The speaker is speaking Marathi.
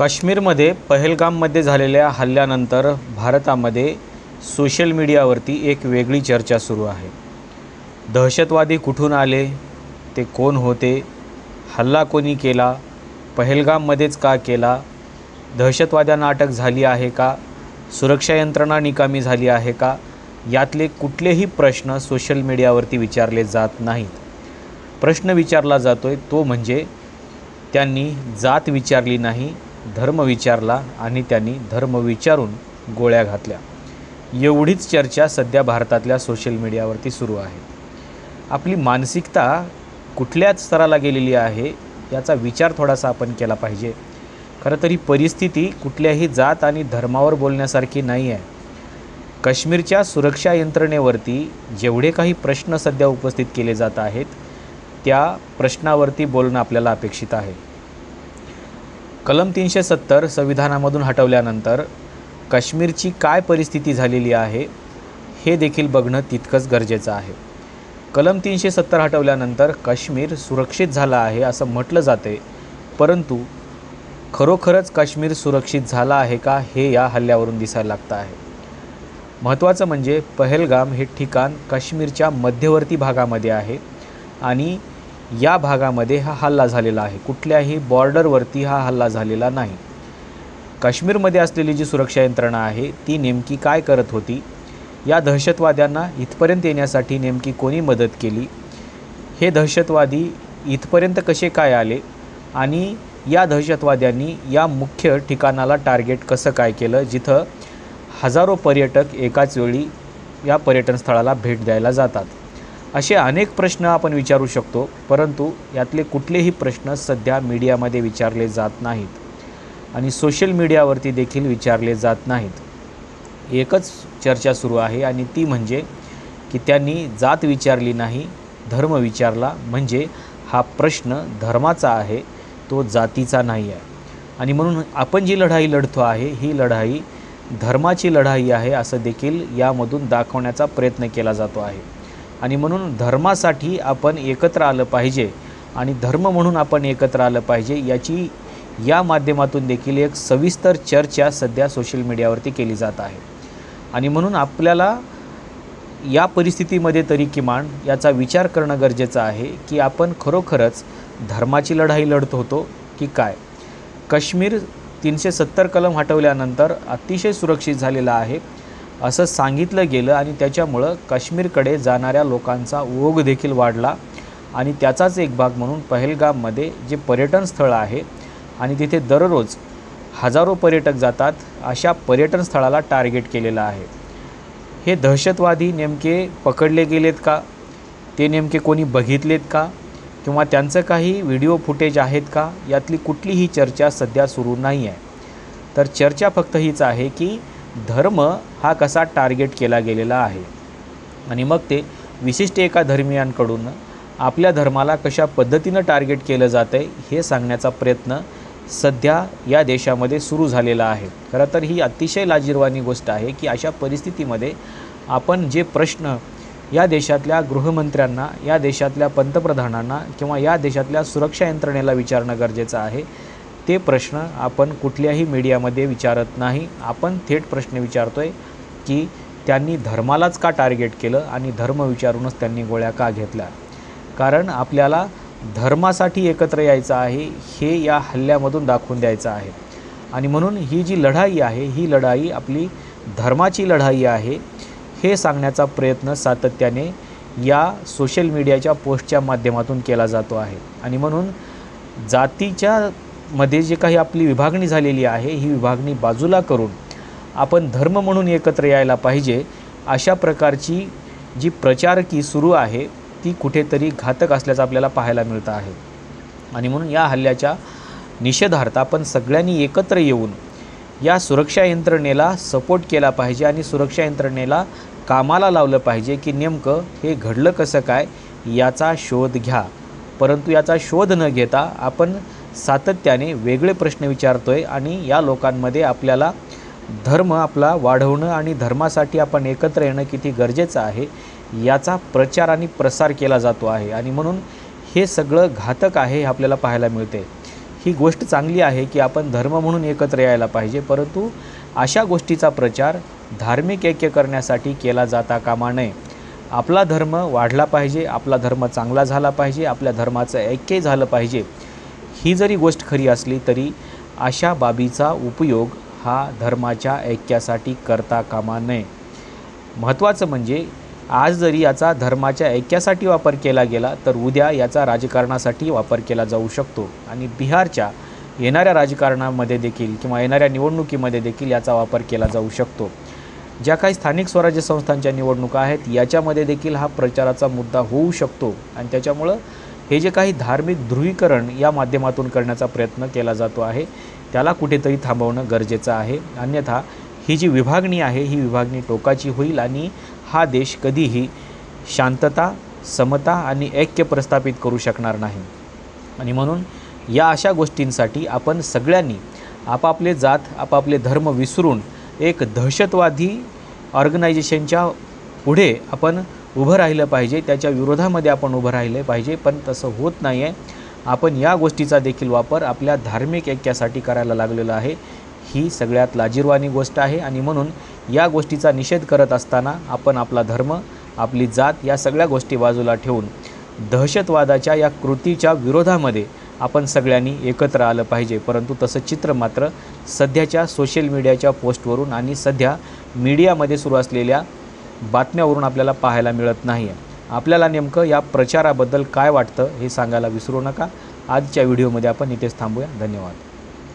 काश्मीरमध्ये पहलगाममध्ये झालेल्या हल्ल्यानंतर भारतामध्ये सोशल मीडियावरती एक वेगळी चर्चा सुरू आहे। दहशतवादी कुठून आले, ते कोण होते, हल्ला कोणी केला, पहलगाममध्येच का केला, दहशतवाद्यांना अटक झाली आहे का, सुरक्षा यंत्रणा निकामी झाली आहे का, यातले कुठलेही प्रश्न सोशल मीडियावरती विचारले जात नाहीत। प्रश्न विचारला जातोय तो म्हणजे त्यांनी जात विचारली नाही, धर्म विचारला आणि त्यांनी धर्म विचारून गोळ्या घातल्या। एवढीच चर्चा सध्या भारतातल्या सोशल मीडियावरती सुरू आहे। आपली मानसिकता कुठल्या स्तराला गेलेली आहे याचा विचार थोडासा आपण केला पाहिजे। खरं तर ही परिस्थिती कुठल्याही जात आणि धर्मावर बोलण्यासारखी नाही आहे। काश्मीरच्या सुरक्षा यंत्रणेवरती जेवढे काही प्रश्न सध्या उपस्थित केले जात आहेत त्या प्रश्नावरती बोलणं आपल्याला अपेक्षित आहे। कलम 370 संविधानामधून हटवल्यानंतर काश्मीरची काय परिस्थिती झालेली आहे हे देखील बघणं तितकंच गरजेचं आहे। कलम 370 हटवल्यानंतर काश्मीर सुरक्षित झाला आहे असं म्हटलं जाते, परंतु खरोखरच काश्मीर सुरक्षित झाला आहे का हे या हल्ल्यावरून दिसायला लागतं आहे। महत्त्वाचं म्हणजे पहलगाम हे ठिकाण काश्मीरच्या मध्यवर्ती भागामध्ये आहे आणि या भागामध्ये हा हल्ला झालेला आहे। कुठल्याही बॉर्डरवरती हा हल्ला झालेला नाही। काश्मीरमध्ये असलेली जी सुरक्षा यंत्रणा आहे ती नेमकी काय करत होती, या दहशतवाद्यांना इथपर्यंत येण्यासाठी नेमकी कोणी मदत केली, हे दहशतवादी इथपर्यंत कसे काय आले आणि या दहशतवाद्यांनी या मुख्य ठिकाणाला टार्गेट कसं काय केलं जिथं हजारो पर्यटक एकाच वेळी या पर्यटन स्थळाला भेट द्यायला जातात। असे अनेक प्रश्न आपण विचारू शकतो, परंतु यातले कुठलेही प्रश्न सध्या मीडियामध्ये विचारले जात नाहीत आणि सोशल मीडियावरती देखील विचारले जात नाहीत। एकच चर्चा सुरू आहे आणि ती म्हणजे की त्यांनी जात विचारली नाही, धर्म विचारला, म्हणजे हा प्रश्न धर्माचा आहे, तो जातीचा नाही आहे। आणि म्हणून आपण जी लढाई लढतो आहे ही लढाई धर्माची लढाई आहे असं देखील यामधून दाखवण्याचा प्रयत्न केला जातो आहे। आणि म्हणून धर्मासाठी आपण एकत्र आलं पाहिजे आणि धर्म म्हणून आपण एकत्र आलं पाहिजे याची या माध्यमातून देखील एक सविस्तर चर्चा सध्या सोशल मीडियावरती केली जात आहे। आणि म्हणून आपल्याला या परिस्थितीमध्ये तरी किमान याचा विचार करणं गरजेचं आहे की आपण खरोखरच धर्माची लढाई लढत होतो की काय। काश्मीर 370 कलम हटवल्यानंतर अतिशय सुरक्षित झालेला आहे असं सांगितलं गेलं आणि त्याच्यामुळं काश्मीरकडे जाणाऱ्या लोकांचा ओघ देखील वाढला आणि त्याचाच एक भाग म्हणून पहलगाममध्ये जे पर्यटन स्थळ आहे आणि तिथे दररोज हजारो पर्यटक जातात अशा पर्यटन स्थळाला टार्गेट केलेलं आहे। हे दहशतवादी नेमके पकडले गेलेत का, ते नेमके कोणी बघितलेत का, किंवा त्यांचं काही व्हिडिओ फुटेज आहेत का, यातली कुठलीही चर्चा सध्या सुरू नाही आहे। तर चर्चा फक्त हीच आहे की धर्म हा कसा टार्गेट केला गेलेला आहे आणि मग ते विशिष्ट एका धर्मियांकडून आपल्या धर्माला कशा पद्धतीनं टार्गेट केलं जातं आहे हे सांगण्याचा प्रयत्न सध्या या देशामध्ये सुरू झालेला आहे। खरं तर ही अतिशय लाजिरवाणी गोष्ट आहे की अशा परिस्थितीमध्ये आपण जे प्रश्न या देशातल्या गृहमंत्र्यांना, या देशातल्या पंतप्रधानांना किंवा या देशातल्या सुरक्षा यंत्रणेला विचारणं गरजेचं आहे, ते प्रश्न आपण कुठल्याही मीडियामध्ये विचारत नाही। आपण थेट प्रश्न विचारतोय की त्यांनी धर्मालाच का टार्गेट केलं आणि धर्म विचारूनच त्यांनी गोळ्या का घेतल्या। कारण आपल्याला धर्मासाठी एकत्र यायचं आहे हे या हल्ल्यामधून दाखवून द्यायचं आहे। आणि म्हणून ही जी लढाई आहे ही लढाई आपली धर्माची लढाई आहे हे सांगण्याचा प्रयत्न सातत्याने या सोशल मीडियाच्या पोस्टच्या माध्यमातून केला जातो आहे। आणि म्हणून जातीच्या मध्ये जे काही आपली विभागणी झालेली आहे ही विभागणी बाजूला करून आपण धर्म म्हणून एकत्र यायला पाहिजे अशा प्रकारची जी प्रचारकी सुरू आहे ती कुठेतरी घातक असल्याचं आपल्याला पाहायला मिळतं आहे। आणि म्हणून या हल्ल्याच्या निषेधार्थ आपण सगळ्यांनी एकत्र येऊन या सुरक्षा यंत्रणेला सपोर्ट केला पाहिजे आणि सुरक्षा यंत्रणेला कामाला लावलं पाहिजे की नेमकं हे घडलं कसं काय याचा शोध घ्या। परंतु याचा शोध न घेता आपण सातत्याने वेगळे प्रश्न विचारतोय आणि या लोकांमध्ये आपल्याला धर्म आपला वाढवणं आणि धर्मासाठी आपण एकत्र येणं किती गरजेचं आहे याचा प्रचार आणि प्रसार केला जातो आहे। आणि म्हणून हे सगळं घातक आहे हे आपल्याला पाहायला मिळते। ही गोष्ट चांगली आहे की आपण धर्म म्हणून एकत्र यायला पाहिजे, परंतु अशा गोष्टीचा प्रचार धार्मिक ऐक्य करण्यासाठी केला जाता कामा नये. आपला धर्म वाढला पाहिजे, आपला धर्म चांगला झाला पाहिजे, आपल्या धर्माचं ऐक्य झालं पाहिजे. ही जरी गोष्ट खरी असली तरी अशा बाबीचा उपयोग हा धर्माच्या ऐक्यासाठी करता कामा नये. महत्त्वाचं म्हणजे आज जरी याचा धर्माच्या ऐक्यासाठी वापर केला गेला तर उद्या याचा राजकारणासाठी वापर केला जाऊ शकतो आणि बिहारच्या येणाऱ्या राजकारणामध्ये देखील किंवा येणाऱ्या निवडणुकीमध्ये देखील याचा वापर केला जाऊ शकतो. ज्या काही स्थानिक स्वराज्य संस्थांच्या निवडणुका आहेत याच्यामध्ये देखील हा प्रचाराचा मुद्दा होऊ शकतो आणि त्याच्यामुळं हे जे काही धार्मिक ध्रुवीकरण या माध्यमातून करण्याचा प्रयत्न केला जातो आहे त्याला कुठेतरी थांबवणं गरजेचं आहे. अन्यथा ही जी विभागणी आहे ही विभागणी टोकाची होईल आणि हा देश कधीही शांतता, समता आणि ऐक्य प्रस्थापित करू शकणार नाही. आणि म्हणून या अशा गोष्टींसाठी आपण सगळ्यांनी आपापले जात, आपापले धर्म विसरून एक दहशतवादी ऑर्गनायझेशनच्या पुढे आपण उभं राहिलं पाहिजे, त्याच्या विरोधामध्ये आपण उभं राहिलं पाहिजे. पण तसं होत नाही आहे. आपण या गोष्टीचा देखील वापर आपल्या धार्मिक ऐक्यासाठी करायला लागलेला आहे. ही सगळ्यात लाजिरवाणी गोष्ट आहे आणि म्हणून या गोष्टीचा निषेध करत असताना आपण आपला धर्म, आपली जात या सगळ्या गोष्टी बाजूला ठेवून दहशतवादाच्या या कृतीच्या विरोधामध्ये आपण सगळ्यांनी एकत्र आलं पाहिजे. परंतु तसं चित्र मात्र सध्याच्या सोशल मीडियाच्या पोस्टवरून आणि सध्या मीडियामध्ये सुरू असलेल्या बातम्यावरून आपल्याला पाहायला मिळत नाही आहे. आपल्याला नेमकं या प्रचाराबद्दल काय वाटतं हे सांगायला विसरू नका. आजच्या व्हिडिओमध्ये आपण इथेच थांबूया. धन्यवाद.